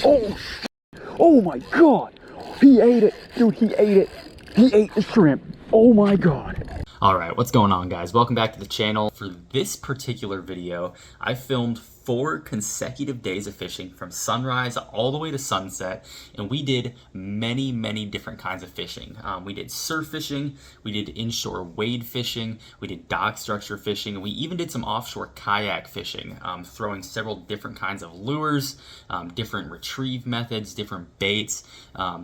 Oh, oh my God. He ate it. Dude, he ate it. He ate the shrimp. Oh my God. All right, what's going on, guys? Welcome back to the channel. For this particular video, I filmed 4 consecutive days of fishing from sunrise all the way to sunset, and we did many different kinds of fishing. We did surf fishing, we did inshore wade fishing, we did dock structure fishing, and we even did some offshore kayak fishing, throwing several different kinds of lures, different retrieve methods, different baits,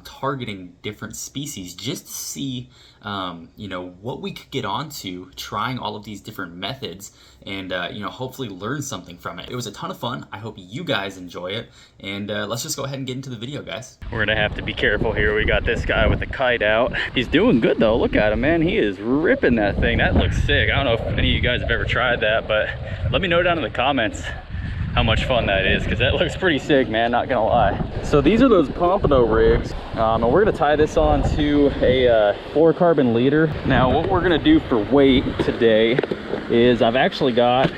targeting different species just to see what we could get onto trying all of these different methods and hopefully learn something from it. It was a ton of fun. I hope you guys enjoy it, and let's just go ahead and get into the video, guys. We're gonna have to be careful here. We got this guy with the kite out. He's doing good though. Look at him, man. He is ripping that thing. That looks sick. I don't know if any of you guys have ever tried that, but let me know down in the comments how much fun that is, because that looks pretty sick, man, not gonna lie. So these are those pompano rigs, and we're gonna tie this on to a fluorocarbon leader. Now what we're gonna do for weight today is I've actually got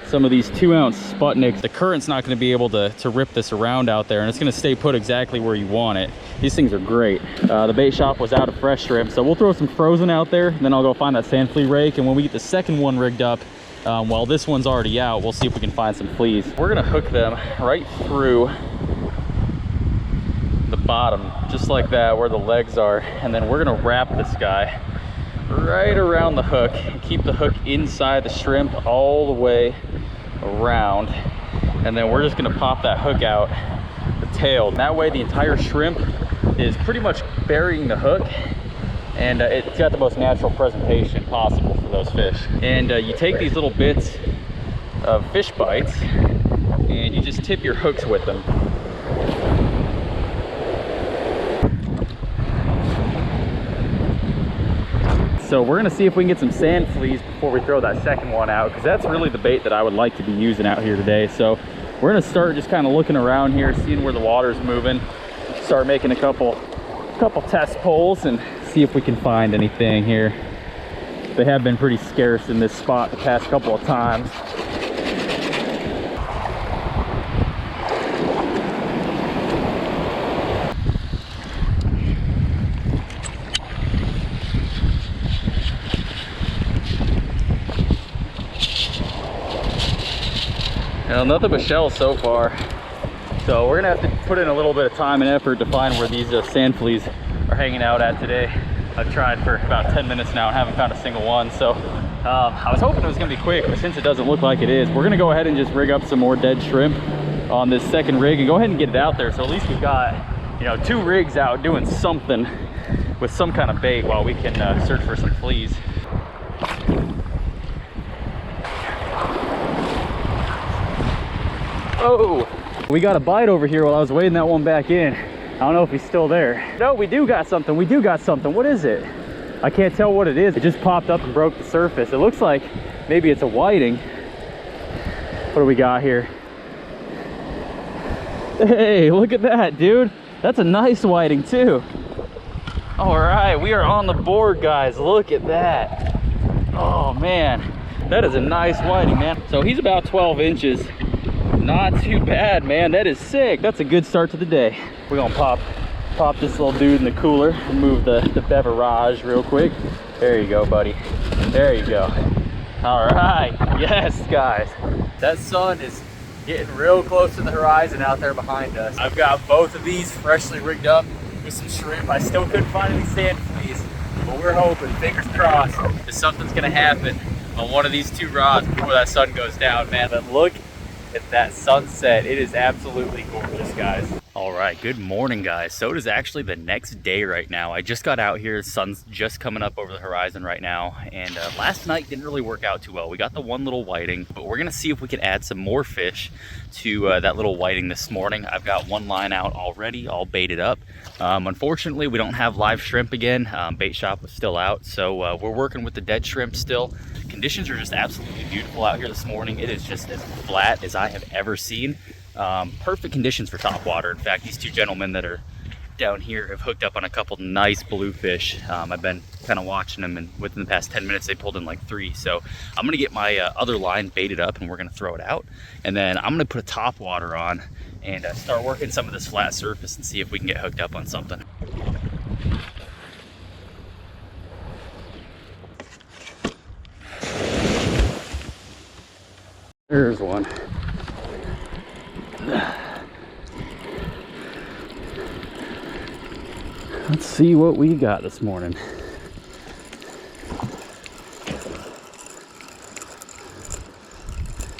some of these 2-ounce Sputniks. The current's not gonna be able to rip this around out there, and it's gonna stay put exactly where you want it. These things are great. The bait shop was out of fresh shrimp, so we'll throw some frozen out there, and then I'll go find that sand flea rake, and when we get the second one rigged up, while this one's already out, we'll see if we can find some fleas. We're gonna hook them right through the bottom, just like that, where the legs are, and then we're gonna wrap this guy right around the hook and keep the hook inside the shrimp all the way around, and then we're just gonna pop that hook out the tail. That way the entire shrimp is pretty much burying the hook, and it's got the most natural presentation possible for those fish. And you take these little bits of fish bites and you just tip your hooks with them. So we're gonna see if we can get some sand fleas before we throw that second one out, because that's really the bait that I would like to be using out here today. So we're gonna start just kind of looking around here, seeing where the water's moving, start making a couple test pulls and see if we can find anything here. They have been pretty scarce in this spot the past couple of times. Well, nothing but shells so far. So we're gonna have to put in a little bit of time and effort to find where these sand fleas are hanging out at today. I've tried for about 10 minutes now and haven't found a single one. So I was hoping it was gonna be quick, but since it doesn't look like it is, we're gonna go ahead and just rig up some more dead shrimp on this second rig and go ahead and get it out there. So at least we've got, 2 rigs out doing something with some kind of bait while we can search for some fleas. Oh, we got a bite over here while I was wading that one back in. I don't know if he's still there. No, we do got something. We do got something. What is it? I can't tell what it is. It just popped up and broke the surface. It looks like maybe it's a whiting. What do we got here? Hey, look at that, dude. That's a nice whiting too. All right, we are on the board, guys. Look at that. Oh man, that is a nice whiting, man. So he's about 12 inches. Not too bad, man. That is sick. That's a good start to the day. We're gonna pop this little dude in the cooler and move the beverage real quick. There you go, buddy. There you go. All right. Yes, guys. That sun is getting real close to the horizon out there behind us. I've got both of these freshly rigged up with some shrimp. I still couldn't find any sand fleas, but we're hoping, fingers crossed, that something's gonna happen on one of these 2 rods before that sun goes down, man. But look at that sunset. It is absolutely gorgeous, guys. All right, good morning, guys. So it is actually the next day right now. I just got out here. The sun's just coming up over the horizon right now, and last night didn't really work out too well. We got the one little whiting, but we're gonna see if we can add some more fish to that little whiting this morning. I've got one line out already, all baited up. Unfortunately, we don't have live shrimp again. Bait shop was still out, so we're working with the dead shrimp still. Conditions are just absolutely beautiful out here this morning. It is just as flat as I have ever seen. Perfect conditions for top water. In fact, these 2 gentlemen that are down here have hooked up on a couple nice bluefish. I've been kind of watching them, and within the past 10 minutes they pulled in like 3. So I'm gonna get my other line baited up and we're gonna throw it out, and then I'm gonna put a top water on and start working some of this flat surface and see if we can get hooked up on something. There's one. Let's see what we got this morning.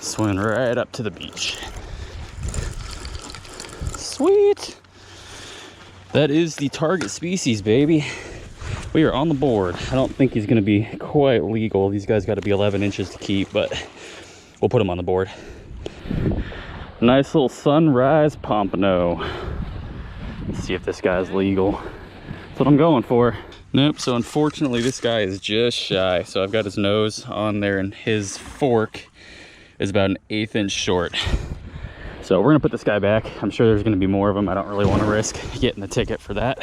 Swimming right up to the beach. Sweet! That is the target species, baby. We are on the board. I don't think he's gonna be quite legal. These guys gotta be 11 inches to keep, but we'll put him on the board. Nice little sunrise pompano. Let's see if this guy's legal. That's what I'm going for. Nope, so unfortunately this guy is just shy. So I've got his nose on there and his fork is about an 1/8 inch short. So we're gonna put this guy back. I'm sure there's gonna be more of them. I don't really want to risk getting the ticket for that.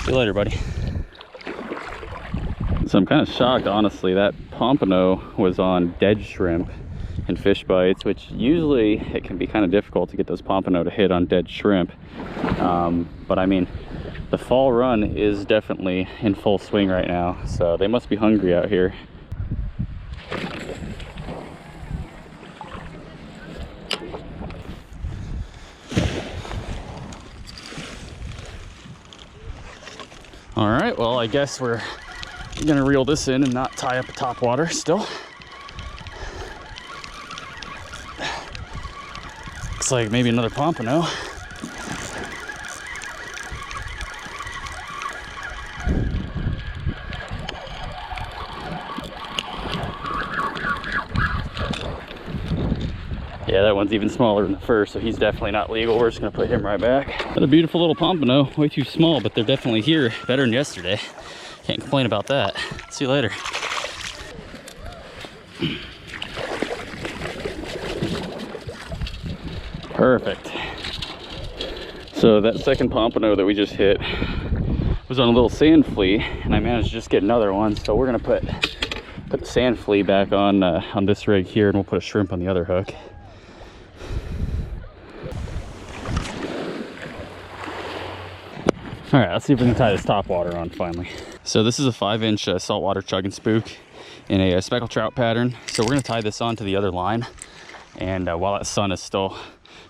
See you later, buddy. So I'm kind of shocked, honestly. That pompano was on dead shrimp and fish bites, which usually it can be kind of difficult to get those pompano to hit on dead shrimp. But I mean, the fall run is definitely in full swing right now, so they must be hungry out here. All right, well, I guess we're gonna reel this in and not tie up the top water still. Looks like maybe another pompano. Yeah, that one's even smaller than the first, so he's definitely not legal. We're just gonna put him right back. What a beautiful little pompano. Way too small, but they're definitely here. Better than yesterday. Can't complain about that. See you later. Perfect. So that second pompano that we just hit was on a little sand flea, and I managed to just get another one. So we're gonna put the sand flea back on this rig here, and we'll put a shrimp on the other hook. All right, let's see if we can tie this top water on finally. So this is a 5-inch saltwater chugging spook in a speckled trout pattern. So we're gonna tie this on to the other line. And while that sun is still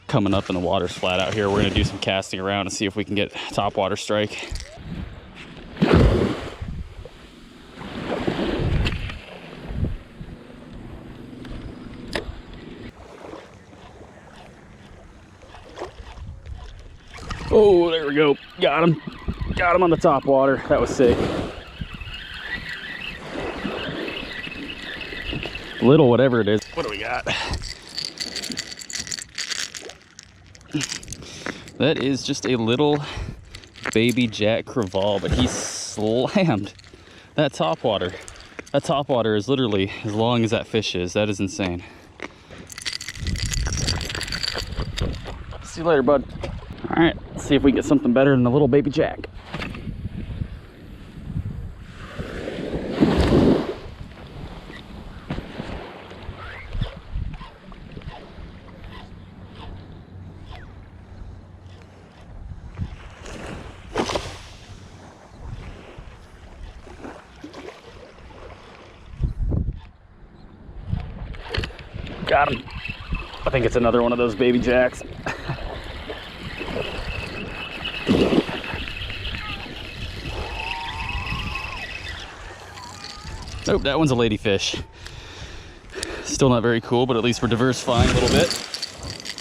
coming up and the water's flat out here, we're gonna do some casting around and see if we can get top water strike. Oh, there we go. Got him. Got him on the top water. That was sick. Little, whatever it is. What do we got? That is just a little baby jack crevalle, but he slammed that top water. That top water is literally as long as that fish is. That is insane. See you later, bud. All right, let's see if we get something better than the little baby jack. Got him. I think it's another one of those baby jacks. Nope, that one's a ladyfish. Still not very cool, but at least we're diversifying a little bit.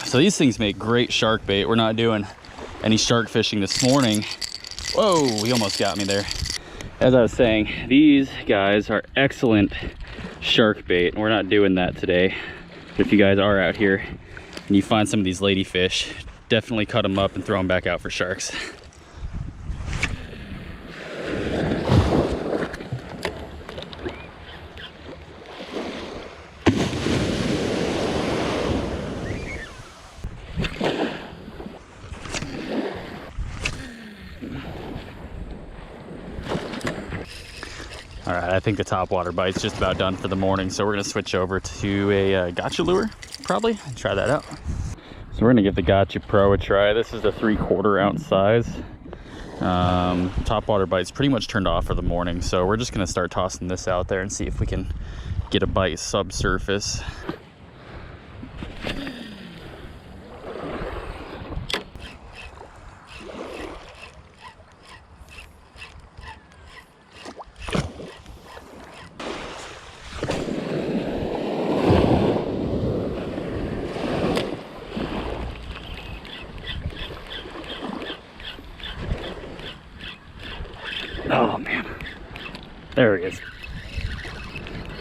So these things make great shark bait. We're not doing any shark fishing this morning. Whoa, he almost got me there. As I was saying, these guys are excellent shark bait, and we're not doing that today. But if you guys are out here and you find some of these ladyfish, definitely cut them up and throw them back out for sharks. right, I think the top water bite's just about done for the morning, so we're gonna switch over to a gotcha lure, probably, and try that out. So we're gonna give the Gotcha Pro a try. This is the 3/4 ounce size. Top water bite's pretty much turned off for the morning, so we're just gonna start tossing this out there and see if we can get a bite subsurface. Oh man, there he is.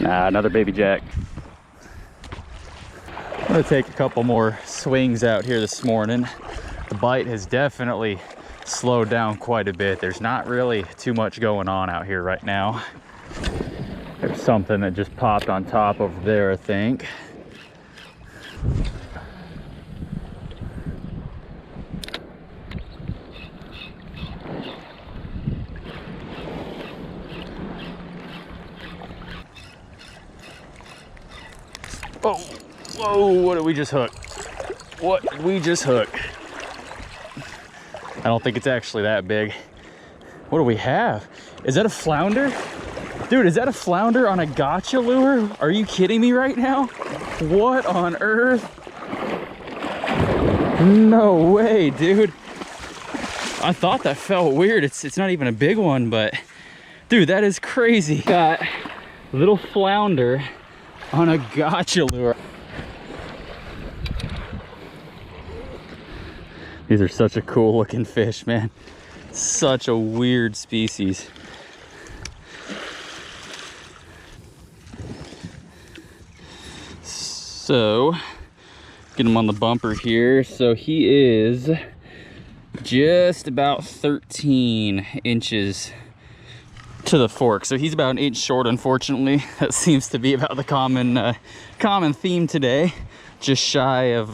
Nah, another baby jack. I'm gonna take a couple more swings out here this morning. The bite has definitely slowed down quite a bit. There's not really too much going on out here right now. There's something that just popped on top over there, I think. Oh, whoa, what did we just hook? What did we just hook? I don't think it's actually that big. What do we have? Is that a flounder? Dude, is that a flounder on a gotcha lure? Are you kidding me right now? What on earth? No way, dude. I thought that felt weird. It's not even a big one, but dude, that is crazy. Got a little flounder on a gotcha lure. These are such a cool looking fish, man. Such a weird species. So, get him on the bumper here. So he is just about 13 inches to the fork, so he's about an inch short, unfortunately. That seems to be about the common theme today. Just shy of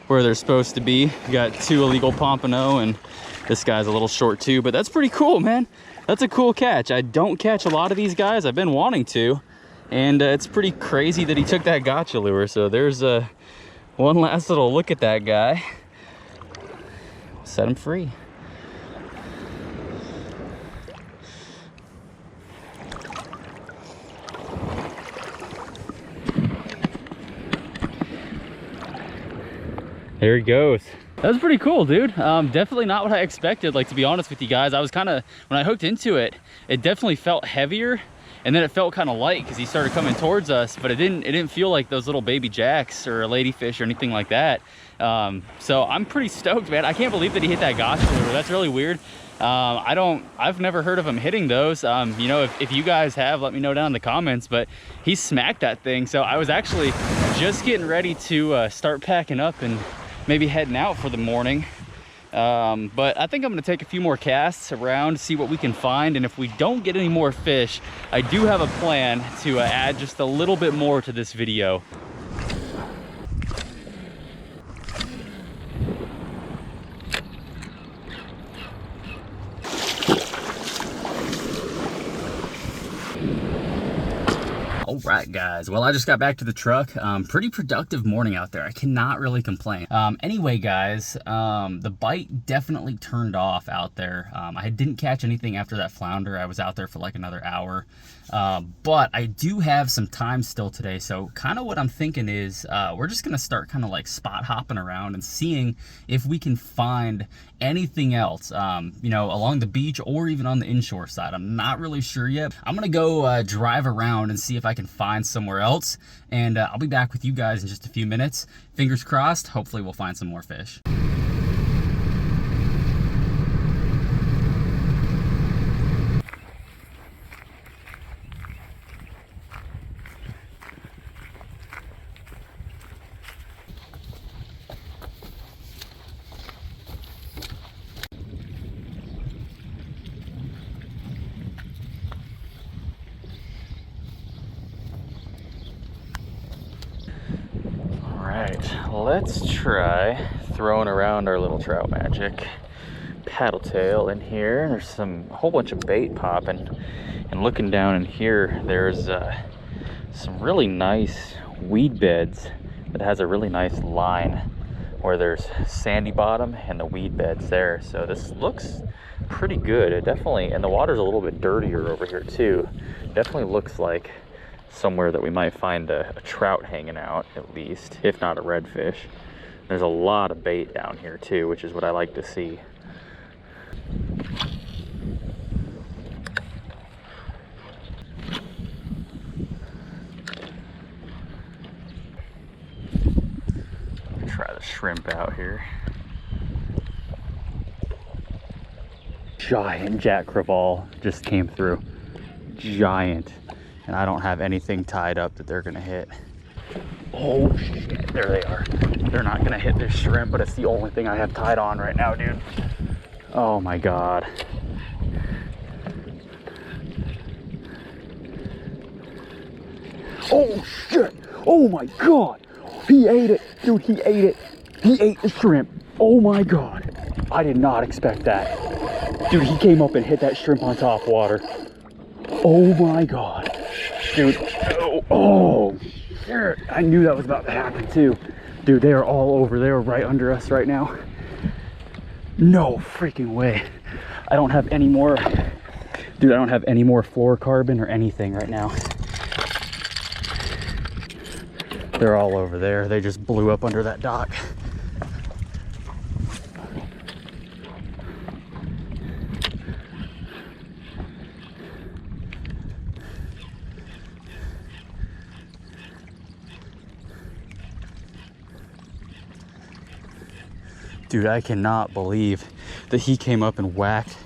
where they're supposed to be. We got 2 illegal pompano, and this guy's a little short too, but that's pretty cool, man. That's a cool catch. I don't catch a lot of these guys. I've been wanting to, and it's pretty crazy that he took that gotcha lure. So there's one last little look at that guy. Set him free. There he goes. That was pretty cool, dude. Definitely not what I expected. Like, to be honest with you guys, I was kind of, when I hooked into it, it definitely felt heavier, and then it felt kind of light because he started coming towards us, but it didn't feel like those little baby jacks or a ladyfish or anything like that. So I'm pretty stoked, man. I can't believe that he hit that gotcha lure. That's really weird. I've never heard of him hitting those. You know, if you guys have, let me know down in the comments, but he smacked that thing. So I was actually just getting ready to start packing up and maybe heading out for the morning. But I think I'm gonna take a few more casts around, see what we can find, and if we don't get any more fish, I do have a plan to add just a little bit more to this video. All right, guys. Well, I just got back to the truck. Pretty productive morning out there. I cannot really complain. Anyway, guys, the bite definitely turned off out there. I didn't catch anything after that flounder. I was out there for like another hour. But I do have some time still today. So kind of what I'm thinking is we're just going to start kind of like spot hopping around and seeing if we can find anything else, you know, along the beach or even on the inshore side. I'm not really sure yet. I'm going to go drive around and see if I can find somewhere else. And I'll be back with you guys in just a few minutes. Fingers crossed. Hopefully we'll find some more fish. Let's try throwing around our little trout magic paddle tail in here. There's a whole bunch of bait popping And looking down in here, there's some really nice weed beds that has a really nice line where there's sandy bottom and the weed beds there. So this looks pretty good. It definitely, and the water's a little bit dirtier over here too. Definitely looks like somewhere that we might find a trout hanging out, at least, if not a redfish. There's a lot of bait down here too, which is what I like to see. Try the shrimp out here. Giant jack crevalle just came through. Giant. And I don't have anything tied up that they're gonna hit. Oh shit, there they are. They're not gonna hit this shrimp, but it's the only thing I have tied on right now, dude. Oh my God. Oh shit, oh my God. He ate it, dude, he ate it. He ate the shrimp. Oh my God. I did not expect that. Dude, he came up and hit that shrimp on top water. Oh my God. Dude, oh shit. I knew that was about to happen too. Dude, they are all over. They are right under us right now. No freaking way. I don't have any more, dude, I don't have any more fluorocarbon or anything right now. They're all over there. They just blew up under that dock. Dude, I cannot believe that he came up and whacked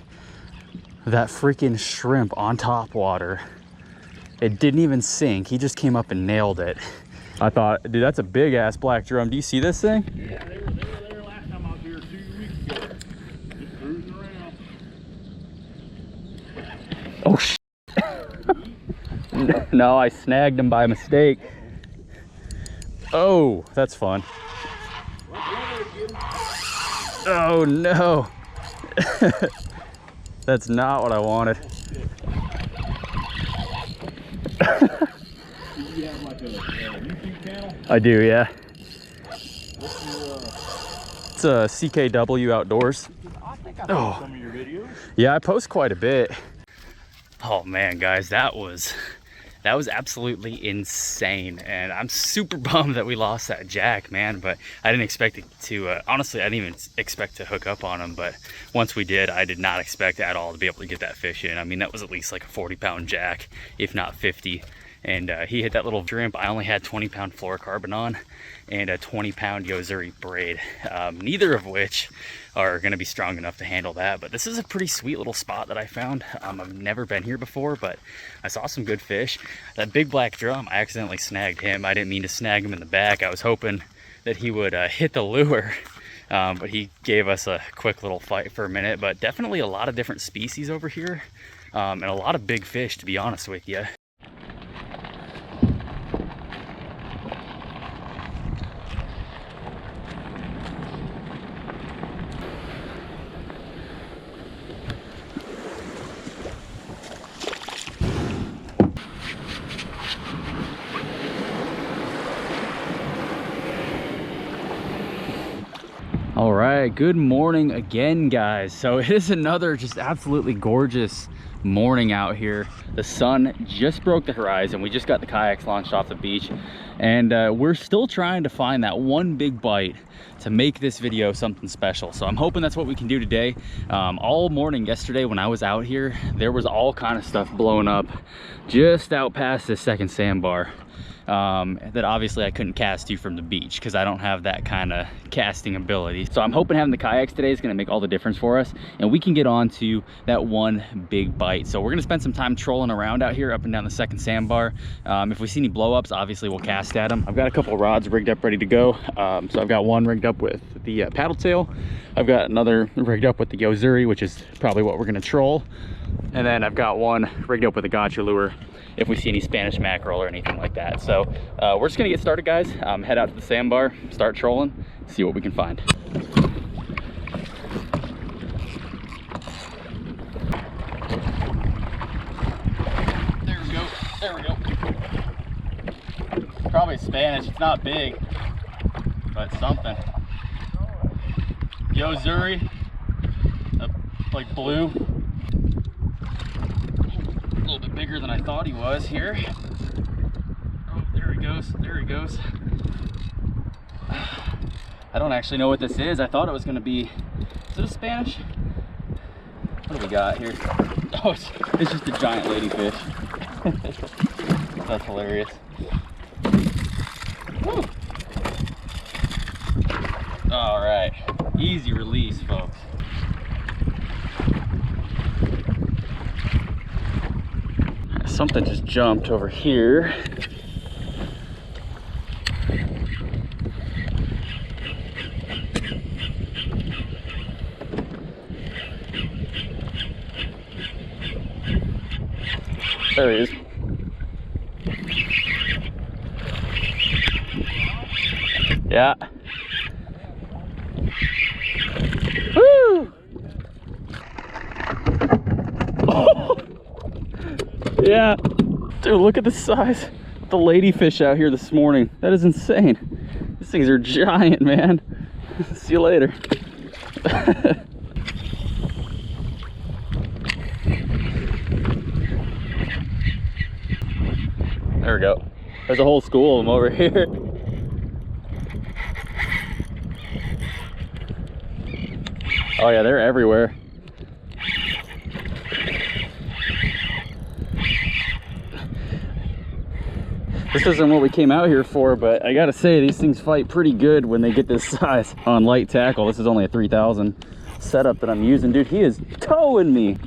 that freaking shrimp on top water. It didn't even sink. He just came up and nailed it. I thought, dude, that's a big ass black drum. Do you see this thing? Yeah, they were there last time I was here 2 weeks ago. Just cruising around. Oh, no, I snagged him by mistake. Oh, that's fun. Oh no. That's not what I wanted. You have like a YouTube channel? I do, yeah. What's your, It's a CKW Outdoors. I think I saw some of your videos. Yeah, I post quite a bit. Oh man, guys, that was absolutely insane, and I'm super bummed that we lost that jack, man. But I didn't expect it to honestly, I didn't even expect to hook up on him, but once we did, I did not expect at all to be able to get that fish in. I mean, that was at least like a 40-pound jack, if not 50. And he hit that little shrimp. I only had 20-pound fluorocarbon on and a 20-pound Yozuri braid, neither of which are going to be strong enough to handle that. But this is a pretty sweet little spot that I found. I've never been here before, but I saw some good fish. That big black drum, I accidentally snagged him. I didn't mean to snag him in the back. I was hoping that he would hit the lure, but he gave us a quick little fight for a minute. But definitely a lot of different species over here, and a lot of big fish, to be honest with you. All right, good morning again, guys. So it is another just absolutely gorgeous morning out here. The sun just broke the horizon. We just got the kayaks launched off the beach, and we're still trying to find that one big bite to make this video something special. So I'm hoping that's what we can do today. All morning yesterday when I was out here, there was all kind of stuff blowing up just out past this second sandbar. That obviously I couldn't cast to from the beach because I don't have that kind of casting ability. So I'm hoping having the kayaks today is going to make all the difference for us, and we can get on to that one big bite. So we're going to spend some time trolling around out here up and down the second sandbar. If we see any blow-ups, obviously we'll cast at them. I've got a couple of rods rigged up ready to go. So I've got one rigged up with the paddle tail. I've got another rigged up with the Yozuri, which is probably what we're going to troll. And then I've got one rigged up with a gotcha lure if we see any Spanish mackerel or anything like that. So we're just gonna get started, guys. Head out to the sandbar, start trolling, see what we can find. probably Spanish. It's not big, but something. Yo, Zuri. Like blue. A little bit bigger than I thought he was here. Oh, there he goes. There he goes. I don't actually know what this is. I thought it was going to be... Is it a Spanish? What do we got here? Oh, it's just a giant ladyfish. That's hilarious. Woo. All right, easy release, folks. Something just jumped over here. There he is. Yeah. Woo! Oh! Yeah. Dude, look at the size of the ladyfish out here this morning. That is insane. These things are giant, man. See you later. There we go. There's a whole school of them over here. Oh yeah, they're everywhere. This isn't what we came out here for, but I gotta say, these things fight pretty good when they get this size on light tackle. This is only a 3000 setup that I'm using. Dude, he is towing me.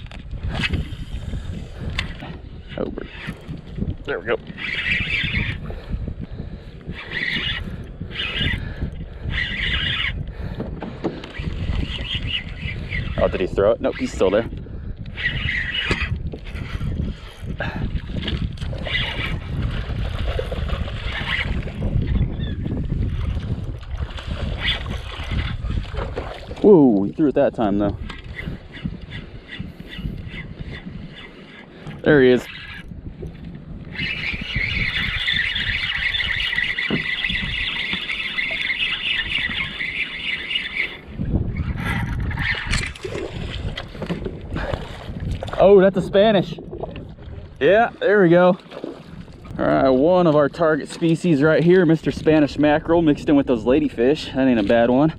Over. There we go. Oh, did he throw it? Nope, he's still there. Whoa, he threw it that time though. There he is. Oh, that's a Spanish. Yeah, there we go. All right, one of our target species right here, Mr. Spanish mackerel mixed in with those ladyfish. That ain't a bad one.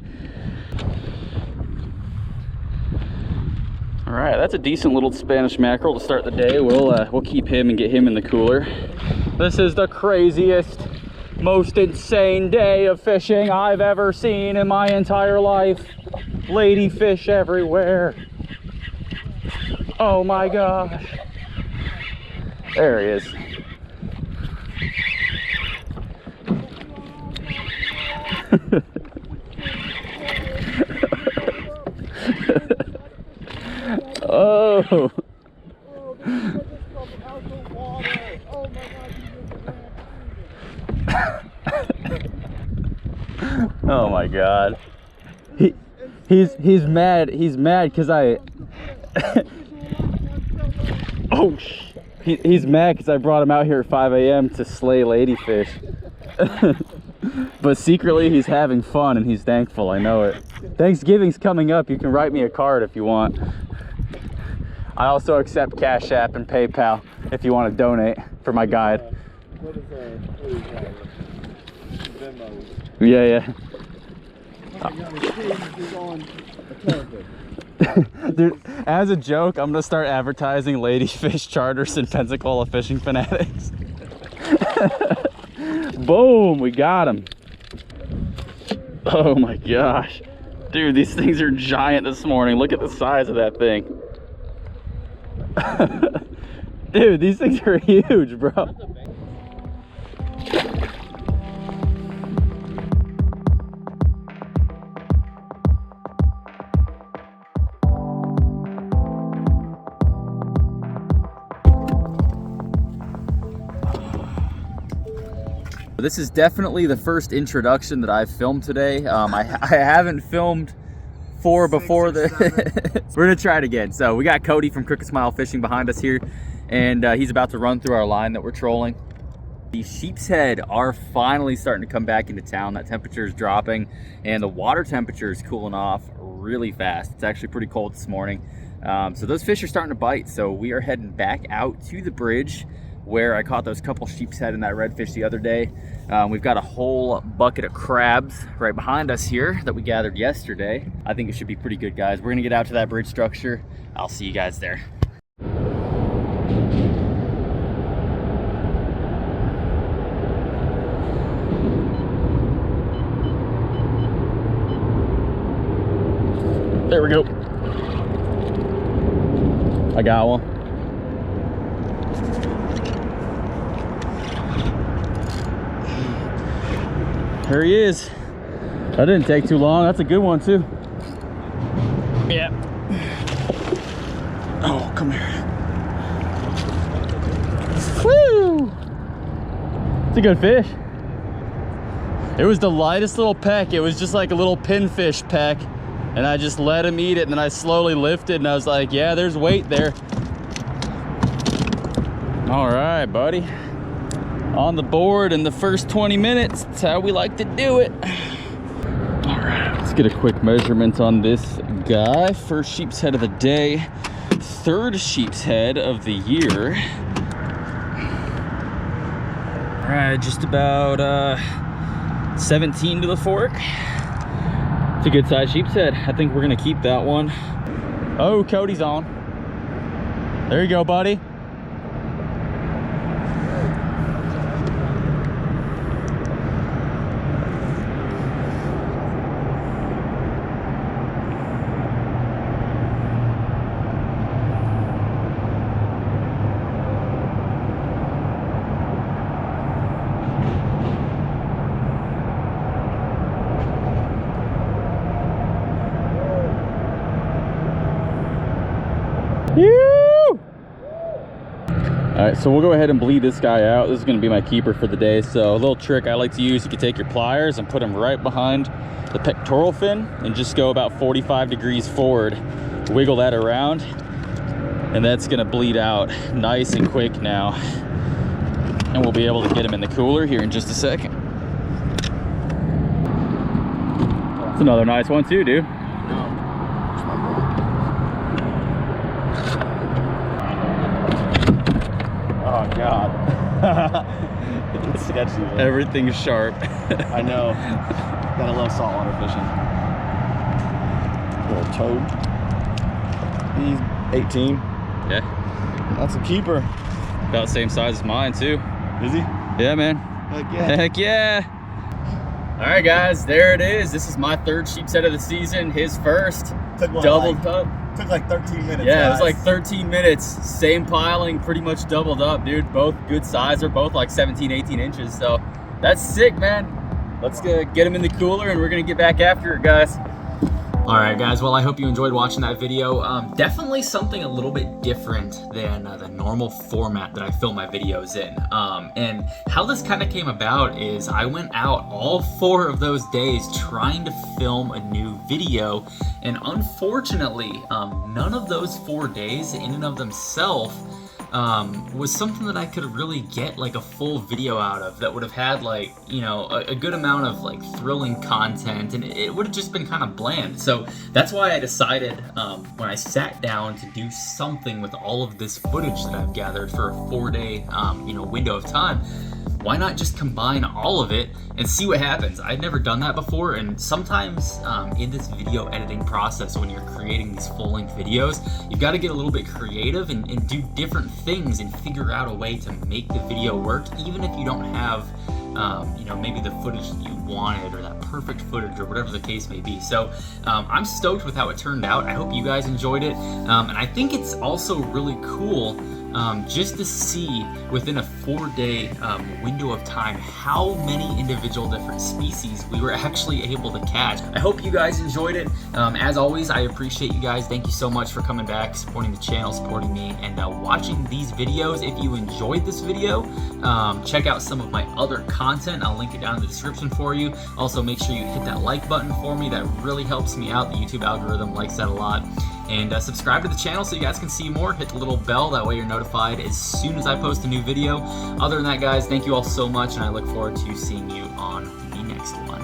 All right, that's a decent little Spanish mackerel to start the day. We'll keep him and get him in the cooler. This is the craziest, most insane day of fishing I've ever seen in my entire life. Ladyfish everywhere. Oh my gosh. There he is. Oh. Oh my God. He's mad. He's mad because I oh, he's mad because I brought him out here at 5 a.m. to slay ladyfish. But secretly he's having fun and he's thankful. I know it. Thanksgiving's coming up. You can write me a card if you want. I also accept Cash App and PayPal if you want to donate for my guide. What is Venmo? Yeah. Dude, as a joke, I'm gonna start advertising ladyfish charters in Pensacola Fishing Fanatics. Boom, we got him. Oh my gosh. Dude, these things are giant this morning. Look at the size of that thing. Dude, these things are huge, bro. This is definitely the first introduction that I've filmed today. I haven't filmed 4 before the we're gonna try it again. So we got Cody from Crooked Smile Fishing behind us here, and he's about to run through our line that we're trolling. The sheep's head are finally starting to come back into town. That temperature is dropping and the water temperature is cooling off really fast. It's actually pretty cold this morning. So those fish are starting to bite. So we are heading back out to the bridge where I caught those couple sheep's head and that redfish the other day. We've got a whole bucket of crabs right behind us here that we gathered yesterday. I think it should be pretty good, guys. We're gonna get out to that bridge structure. I'll see you guys there. There we go. I got one. There he is. That didn't take too long. That's a good one too. Yeah. Oh, come here. Woo! It's a good fish. It was the lightest little peck. It was just like a little pinfish peck. And I just let him eat it, and then I slowly lifted, and I was like, yeah, there's weight there. All right, buddy. On the board in the first 20 minutes. That's how we like to do it. All right, let's get a quick measurement on this guy. First sheep's head of the day. Third sheep's head of the year. All right, just about 17 to the fork. It's a good sized sheep's head. I think we're gonna keep that one. Oh, Cody's on. There you go, buddy. All right, so we'll go ahead and bleed this guy out. This is gonna be my keeper for the day. So a little trick I like to use, you can take your pliers and put them right behind the pectoral fin and just go about 45 degrees forward. Wiggle that around, and that's gonna bleed out nice and quick now. And we'll be able to get him in the cooler here in just a second. That's another nice one too, dude. Oh God. It's sketchy, man. Everything's sharp. I know. Gotta love saltwater fishing. Little toad. He's 18. Yeah. That's a keeper. About the same size as mine too. Is he? Yeah, man. Heck yeah. Heck yeah. All right, guys, there it is. This is my third sheep's head of the season. His first. Took what, doubled up. Took like 13 minutes. Yeah, guys. it was like 13 minutes. Same piling, pretty much doubled up, dude. Both good size. They're both like 17, 18 inches. So that's sick, man. Let's get them in the cooler and we're going to get back after it, guys. All right, guys, well, I hope you enjoyed watching that video. Definitely something a little bit different than the normal format that I film my videos in. And how this kind of came about is I went out all 4 of those days trying to film a new video. And unfortunately, none of those 4 days in and of themselves was something that I could really get like a full video out of that would have had like, you know, a good amount of like thrilling content, and it would have just been kind of bland. So that's why I decided when I sat down to do something with all of this footage that I've gathered for a 4-day you know, window of time, why not just combine all of it and see what happens? I've never done that before, and sometimes in this video editing process, when you're creating these full-length videos, you've got to get a little bit creative and do different things and figure out a way to make the video work, even if you don't have you know, maybe the footage that you wanted or that perfect footage or whatever the case may be. So I'm stoked with how it turned out. I hope you guys enjoyed it, and I think it's also really cool just to see within a 4-day window of time how many individual different species we were actually able to catch. I hope you guys enjoyed it. As always, I appreciate you guys. Thank you so much for coming back, supporting the channel, supporting me, and watching these videos. If you enjoyed this video, check out some of my other content. I'll link it down in the description for you. Also, make sure you hit that like button for me. That really helps me out. The YouTube algorithm likes that a lot. And subscribe to the channel so you guys can see more. Hit the little bell, that way you're notified as soon as I post a new video. Other than that, guys, thank you all so much, and I look forward to seeing you on the next one.